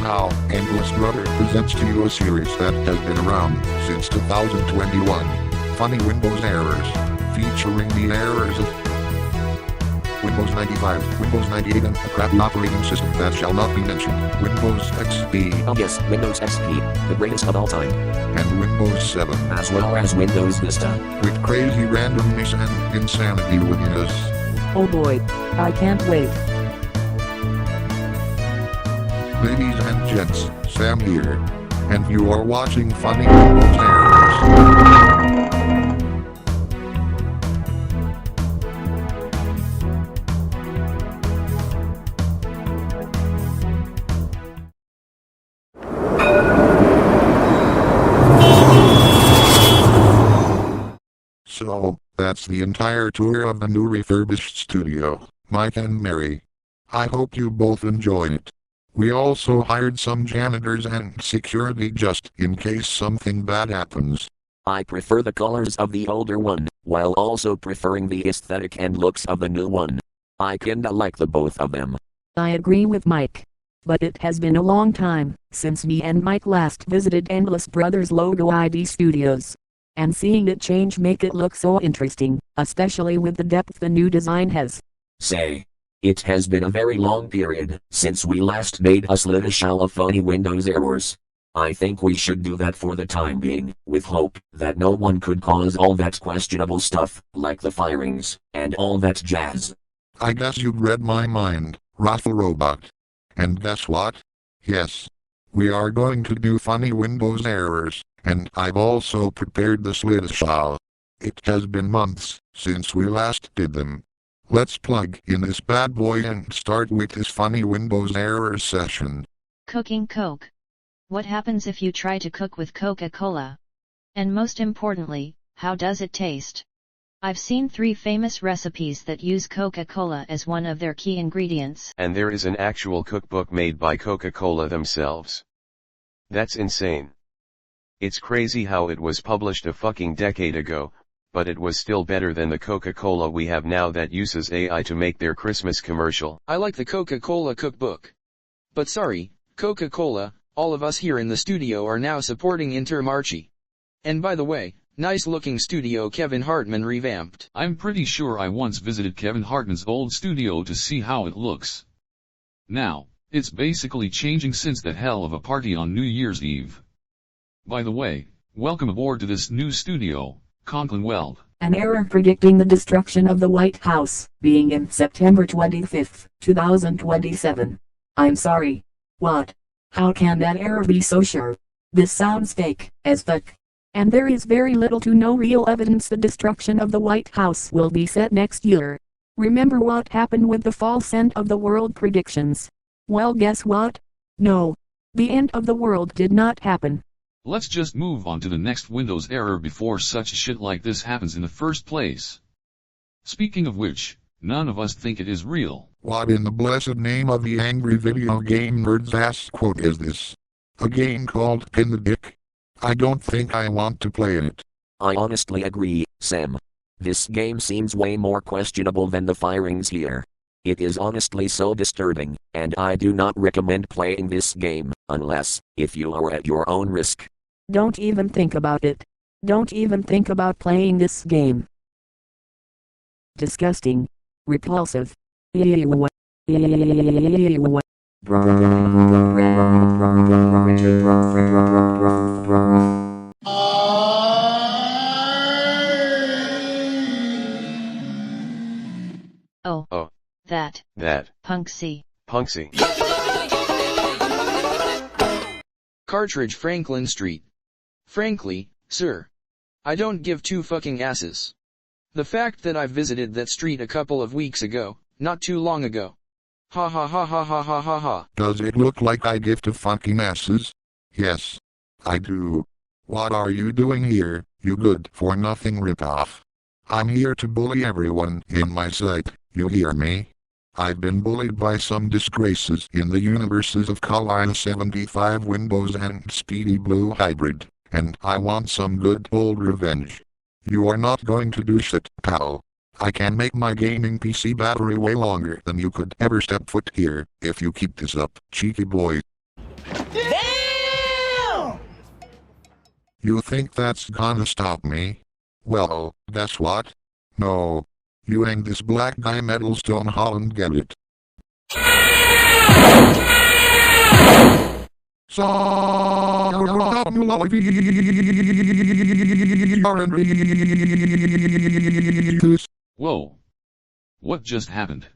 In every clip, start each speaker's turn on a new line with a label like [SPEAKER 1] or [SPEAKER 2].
[SPEAKER 1] Now, Endless Brother presents to you a series that has been around since 2021. Funny Windows errors, featuring the errors of Windows 95, Windows 98 and a crappy operating system that shall not be mentioned, Windows XP.
[SPEAKER 2] Oh yes, Windows XP, the greatest of all time.
[SPEAKER 1] And Windows 7.
[SPEAKER 2] As well as Windows Vista.
[SPEAKER 1] With crazy randomness and insanity within us.
[SPEAKER 3] Oh boy, I can't wait.
[SPEAKER 1] Ladies and gents, Sam here. And you are watching Funny Windows errors. So, that's the entire tour of the new refurbished studio, Mike and Mary. I hope you both enjoy it. We also hired some janitors and security just in case something bad happens.
[SPEAKER 2] I prefer the colors of the older one, while also preferring the aesthetic and looks of the new one. I kinda like the both of them.
[SPEAKER 3] I agree with Mike. But it has been a long time since me and Mike last visited EndlessBrother's Logo ID Studios. And seeing it change make it look so interesting, especially with the depth the new design has.
[SPEAKER 2] Say, it has been a very long period since we last made a little show of funny Windows errors. I think we should do that for the time being, with hope that no one could cause all that questionable stuff, like the firings, and all that jazz.
[SPEAKER 1] I guess you read my mind, Raffle Robot. And guess what? Yes. We are going to do funny Windows errors. And I've also prepared the slideshow. It has been months since we last did them. Let's plug in this bad boy and start with this funny Windows errors session.
[SPEAKER 4] Cooking Coke. What happens if you try to cook with Coca-Cola? And most importantly, how does it taste? I've seen 3 famous recipes that use Coca-Cola as one of their key ingredients.
[SPEAKER 5] And there is an actual cookbook made by Coca-Cola themselves. That's insane. It's crazy how it was published a fucking decade ago, but it was still better than the Coca-Cola we have now that uses AI to make their Christmas commercial.
[SPEAKER 6] I like the Coca-Cola cookbook. But sorry, Coca-Cola, all of us here in the studio are now supporting Intermarché. And by the way, nice looking studio Kevin Hartman revamped.
[SPEAKER 7] I'm pretty sure I once visited Kevin Hartman's old studio to see how it looks. Now, it's basically changing since that hell of a party on New Year's Eve. By the way, welcome aboard to this new studio, Conklin Weld.
[SPEAKER 3] An error predicting the destruction of the White House, being in September 25, 2027. I'm sorry. What? How can that error be so sure? This sounds fake, as fuck. And there is very little to no real evidence the destruction of the White House will be set next year. Remember what happened with the false end of the world predictions? Well, guess what? No. The end of the world did not happen.
[SPEAKER 7] Let's just move on to the next Windows error before such shit like this happens in the first place. Speaking of which, none of us think it is real.
[SPEAKER 1] What in the blessed name of the angry video game nerd's ass quote is this? A game called Pin the Dick? I don't think I want to play it.
[SPEAKER 2] I honestly agree, Sam. This game seems way more questionable than the firings here. It is honestly so disturbing, and I do not recommend playing this game, unless, if you are at your own risk.
[SPEAKER 3] Don't even think about it. Don't even think about playing this game. Disgusting. Repulsive.
[SPEAKER 4] Oh. That. Punksy.
[SPEAKER 6] Cartridge Franklin Street. Frankly, sir. I don't give 2 fucking asses. The fact that I visited that street a couple of weeks ago, not too long ago. Ha ha ha ha ha ha ha ha.
[SPEAKER 1] Does it look like I give 2 fucking asses? Yes. I do. What are you doing here, you good for nothing ripoff? I'm here to bully everyone in my sight, you hear me? I've been bullied by some disgraces in the universes of Colline 75 Windows and Speedy Blue Hybrid, and I want some good old revenge. You are not going to do shit, pal. I can make my gaming PC battery way longer than you could ever step foot here, if you keep this up, cheeky boy. You think that's gonna stop me? Well, guess what? No. You ain't this black guy Metalstone Holland, get it?
[SPEAKER 7] Whoa. What just happened?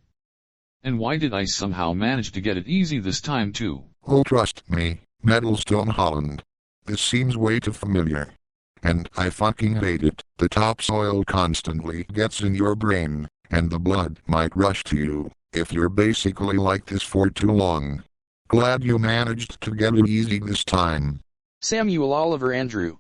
[SPEAKER 7] And why did I somehow manage to get it easy this time too?
[SPEAKER 1] Oh, trust me, Metalstone Holland. This seems way too familiar. And I fucking hate it. The topsoil constantly gets in your brain, and the blood might rush to you if you're basically like this for too long. Glad you managed to get it easy this time.
[SPEAKER 6] Samuel Oliver Andrew.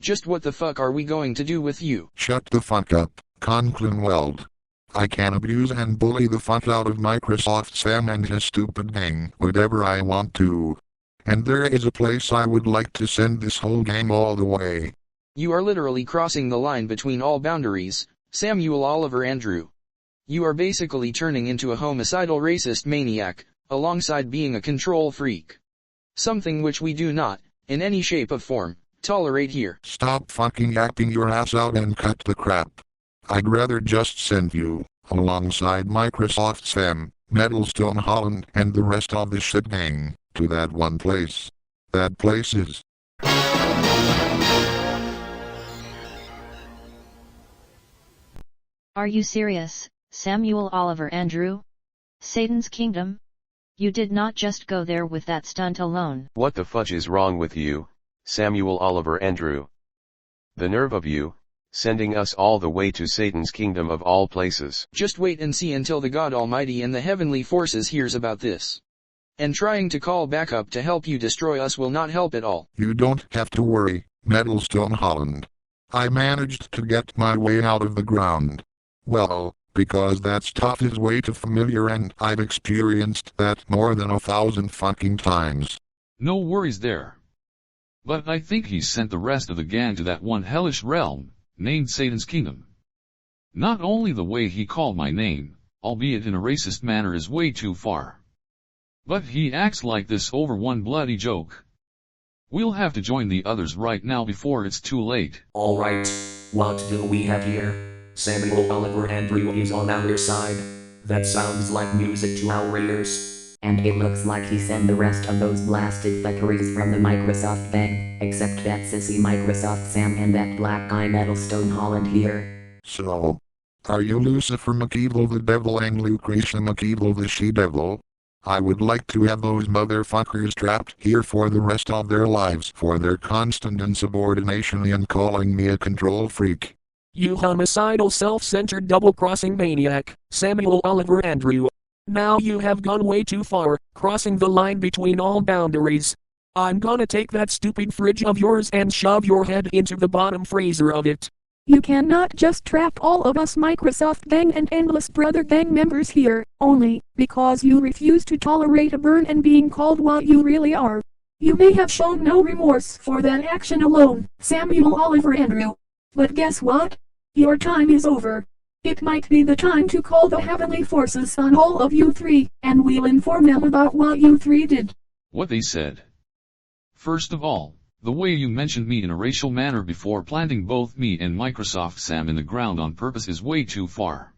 [SPEAKER 6] Just what the fuck are we going to do with you?
[SPEAKER 1] Shut the fuck up, Conklin Weld. I can abuse and bully the fuck out of Microsoft Sam and his stupid gang whatever I want to. And there is a place I would like to send this whole gang all the way.
[SPEAKER 6] You are literally crossing the line between all boundaries, Samuel Oliver Andrew. You are basically turning into a homicidal racist maniac, alongside being a control freak. Something which we do not, in any shape of form, tolerate here.
[SPEAKER 1] Stop fucking yapping your ass out and cut the crap. I'd rather just send you, alongside Microsoft Sam, Metalstone Holland and the rest of the shit gang, to that one place. That place is...
[SPEAKER 4] Are you serious, Samuel Oliver Andrew? Satan's Kingdom? You did not just go there with that stunt alone.
[SPEAKER 5] What the fudge is wrong with you, Samuel Oliver Andrew? The nerve of you, sending us all the way to Satan's kingdom of all places.
[SPEAKER 6] Just wait and see until the God Almighty and the heavenly forces hears about this. And trying to call backup to help you destroy us will not help at all.
[SPEAKER 1] You don't have to worry, Metalstone Holland. I managed to get my way out of the ground. Well, because that stuff is way too familiar and I've experienced that more than 1,000 fucking times.
[SPEAKER 7] No worries there. But I think he sent the rest of the gang to that one hellish realm, named Satan's Kingdom. Not only the way he called my name, albeit in a racist manner, is way too far. But he acts like this over one bloody joke. We'll have to join the others right now before it's too late.
[SPEAKER 2] Alright, what do we have here? Samuel Oliver Andrew is on our side. That sounds like music to our ears.
[SPEAKER 3] And it looks like he sent the rest of those blasted fuckeries from the Microsoft gang, except that sissy Microsoft Sam and that black guy Metalstone Holland here.
[SPEAKER 1] So, are you Lucifer McEvil the devil and Lucretia McEvil the she-devil? I would like to have those motherfuckers trapped here for the rest of their lives for their constant insubordination and calling me a control freak.
[SPEAKER 8] You homicidal self-centered double-crossing maniac, Samuel Oliver Andrew. Now you have gone way too far, crossing the line between all boundaries. I'm gonna take that stupid fridge of yours and shove your head into the bottom freezer of it.
[SPEAKER 9] You cannot just trap all of us Microsoft Gang and Endless Brother Gang members here, only because you refuse to tolerate a burn and being called what you really are. You may have shown no remorse for that action alone, Samuel Oliver Andrew. But guess what? Your time is over. It might be the time to call the heavenly forces on all of you three, and we'll inform them about what you three did.
[SPEAKER 7] What they said. First of all, the way you mentioned me in a racial manner before planting both me and Microsoft Sam in the ground on purpose is way too far.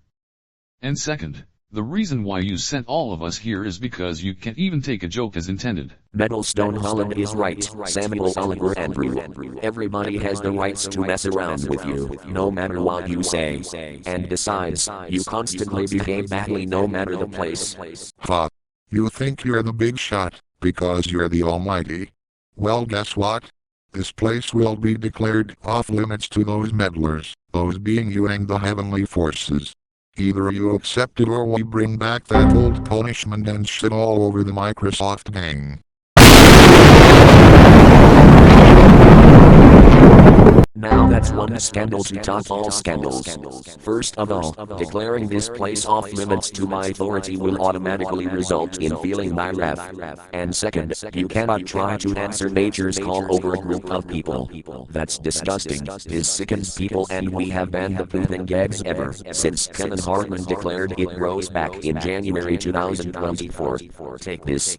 [SPEAKER 7] And second, the reason why you sent all of us here is because you can't even take a joke as intended.
[SPEAKER 2] Metalstone Holland is right, Samuel Oliver Andrew. Everybody has the rights to mess around with you, no matter what you say. And besides, you constantly behave badly no matter the place.
[SPEAKER 1] Fuck. You think you're the big shot, because you're the almighty? Well, guess what? This place will be declared off limits to those meddlers, those being you and the heavenly forces. Either you accept it or we bring back that old punishment and shit all over the Microsoft gang.
[SPEAKER 2] Now that's one scandal to top all scandals. First of all, declaring this place off limits to my authority will automatically result in feeling my wrath. And second, you cannot try to answer nature's call over a group of people. That's disgusting. This sickens people, and we have banned the pooping gags ever since Kevin Hartman declared it grows back in January 2024. Take this.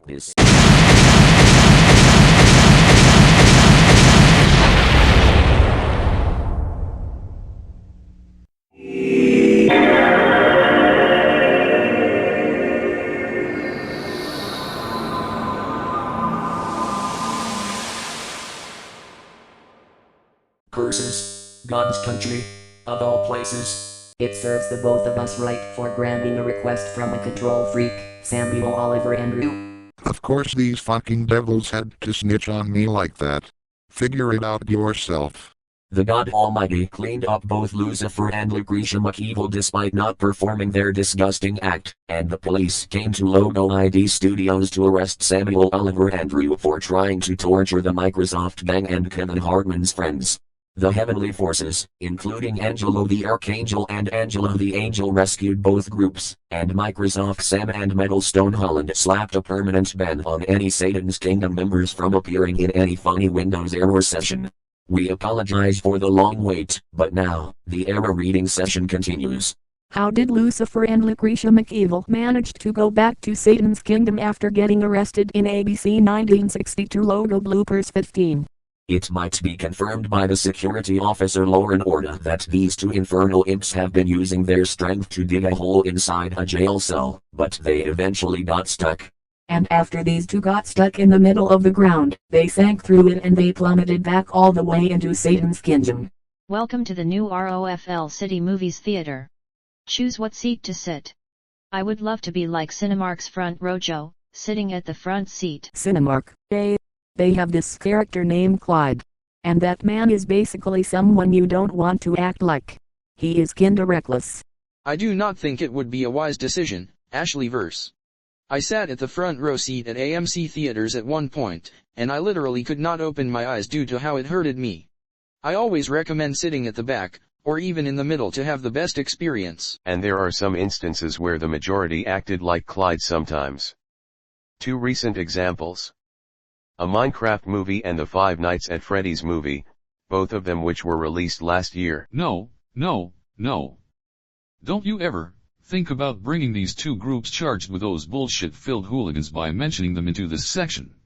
[SPEAKER 2] Curses. God's country. Of all places. It serves the both of us right for granting a request from a control freak, Samuel Oliver Andrew.
[SPEAKER 1] Of course these fucking devils had to snitch on me like that. Figure it out yourself.
[SPEAKER 2] The God Almighty cleaned up both Lucifer and Lucretia McEvil despite not performing their disgusting act, and the police came to Logo ID Studios to arrest Samuel Oliver Andrew for trying to torture the Microsoft gang and Kevin Hartman's friends. The heavenly forces, including Angelo the Archangel and Angelo the Angel, rescued both groups, and Microsoft Sam and Metal Stone Holland slapped a permanent ban on any Satan's Kingdom members from appearing in any funny Windows error session. We apologize for the long wait, but now, the error reading session continues.
[SPEAKER 9] How did Lucifer and Lucretia McEvil manage to go back to Satan's Kingdom after getting arrested in ABC 1962 Logo Bloopers 15?
[SPEAKER 2] It might be confirmed by the security officer Lauren Orta that these two infernal imps have been using their strength to dig a hole inside a jail cell, but they eventually got stuck.
[SPEAKER 3] And after these two got stuck in the middle of the ground, they sank through it and they plummeted back all the way into Satan's Kingdom.
[SPEAKER 4] Welcome to the new ROFL City Movies Theater. Choose what seat to sit. I would love to be like Cinemark's front row Joe, sitting at the front seat.
[SPEAKER 3] Cinemark, they have this character named Clyde. And that man is basically someone you don't want to act like. He is kinda reckless.
[SPEAKER 6] I do not think it would be a wise decision, AshleyVerse. I sat at the front row seat at AMC theaters at one point, and I literally could not open my eyes due to how it hurted me. I always recommend sitting at the back, or even in the middle to have the best experience.
[SPEAKER 5] And there are some instances where the majority acted like Clyde sometimes. Two recent examples. A Minecraft movie and the Five Nights at Freddy's movie, both of them which were released last year.
[SPEAKER 7] No. Don't you ever think about bringing these two groups charged with those bullshit-filled hooligans by mentioning them into this section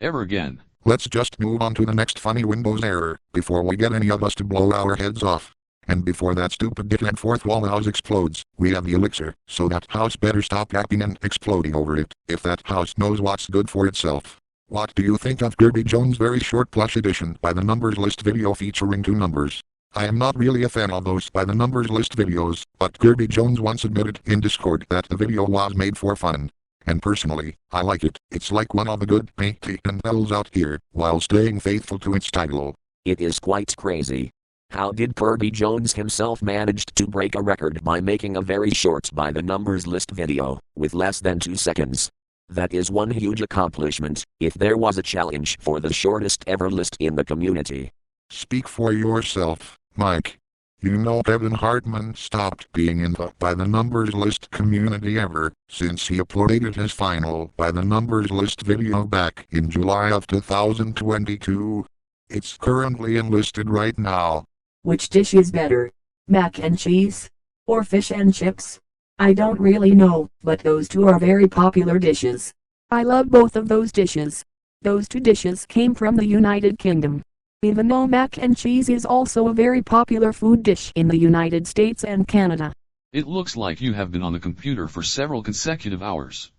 [SPEAKER 7] ever again.
[SPEAKER 1] Let's just move on to the next funny Windows error, before we get any of us to blow our heads off. And before that stupid dickhead fourth wall house explodes, we have the elixir, so that house better stop yapping and exploding over it, if that house knows what's good for itself. What do you think of Kirby Jones' very short plush edition by the numbers list video featuring two numbers? I am not really a fan of those by the numbers list videos, but Kirby Jones once admitted in Discord that the video was made for fun. And personally, I like it. It's like one of the good Payton bells out here, while staying faithful to its title.
[SPEAKER 2] It is quite crazy. How did Kirby Jones himself manage to break a record by making a very short by the numbers list video, with less than 2 seconds? That is one huge accomplishment, if there was a challenge for the shortest ever list in the community.
[SPEAKER 1] Speak for yourself, Mike. You know Kevin Hartman stopped being in the by the numbers list community ever since he uploaded his final by the numbers list video back in July of 2022. It's currently enlisted right now.
[SPEAKER 3] Which dish is better? Mac and cheese? Or fish and chips? I don't really know, but those two are very popular dishes.
[SPEAKER 9] I love both of those dishes. Those two dishes came from the United Kingdom. Even though mac and cheese is also a very popular food dish in the United States and Canada.
[SPEAKER 7] It looks like you have been on the computer for several consecutive hours.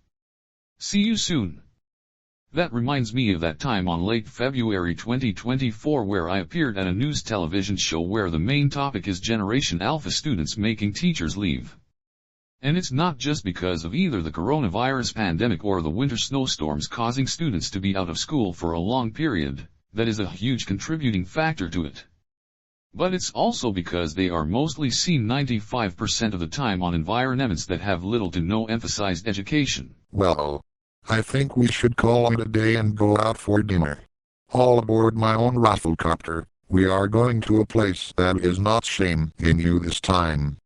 [SPEAKER 7] See you soon. That reminds me of that time on late February 2024 where I appeared at a news television show where the main topic is Generation Alpha students making teachers leave. And it's not just because of either the coronavirus pandemic or the winter snowstorms causing students to be out of school for a long period. That is a huge contributing factor to it. But it's also because they are mostly seen 95% of the time on environments that have little to no emphasized education.
[SPEAKER 1] Well, I think we should call it a day and go out for dinner. All aboard my own rafflecopter. We are going to a place that is not shame in you this time.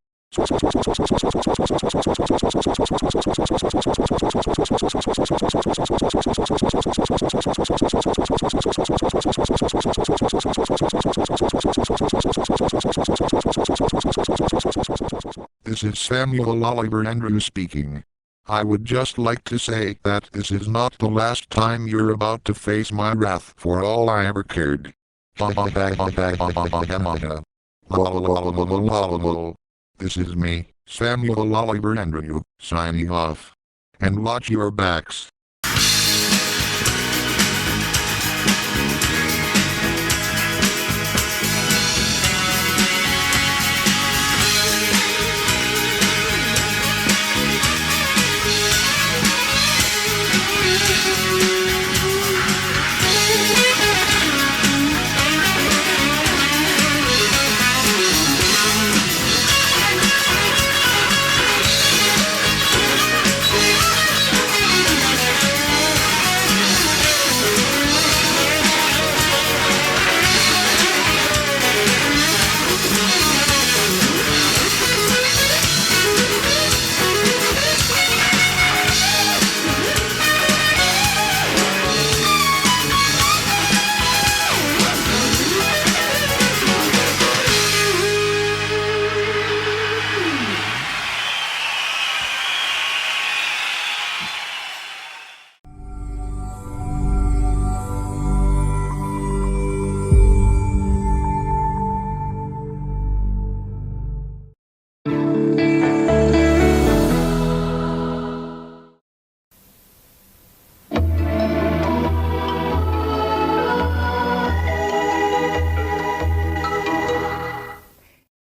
[SPEAKER 1] This is Samuel Oliver Andrew speaking. I would just like to say that this is not the last time you're about to face my wrath for all I ever cared. This is me, Samuel Oliver Andrew, signing off. And watch your backs.